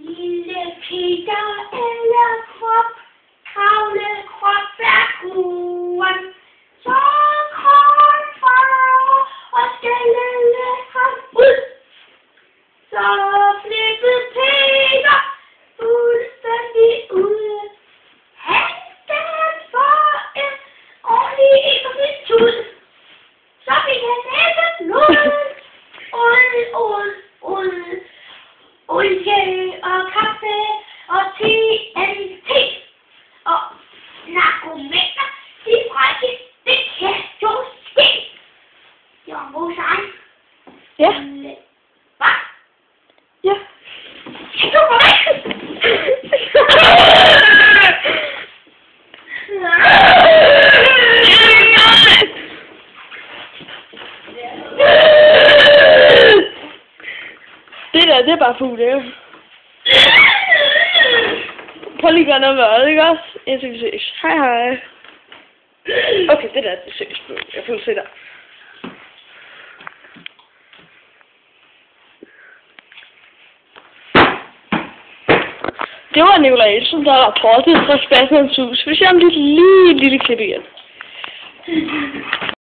Lille Peter eller krop, kravle krop er kuren. Så kom far og skældede ham ud. Så flippede Peter fuldstændig ud. Han skal få en ordentlig ekkerfitud. Så fik han næppe blod. Olie og kaffe og TNT. Og narkomaner, de frække, det kan jo ske. Det var god sang. Ja. Hvad? Ja. Det var rigtigt. Det er bare fugle. Prøv lige at gøre noget med øjet, ikke også? Indtil vi ses. Hej hej. Okay, det der, det ses. Jeg får se der. Det var Nicolai Elsen, der rapportede fra Spasmans hus. Vi ser om lidt lille klip igen.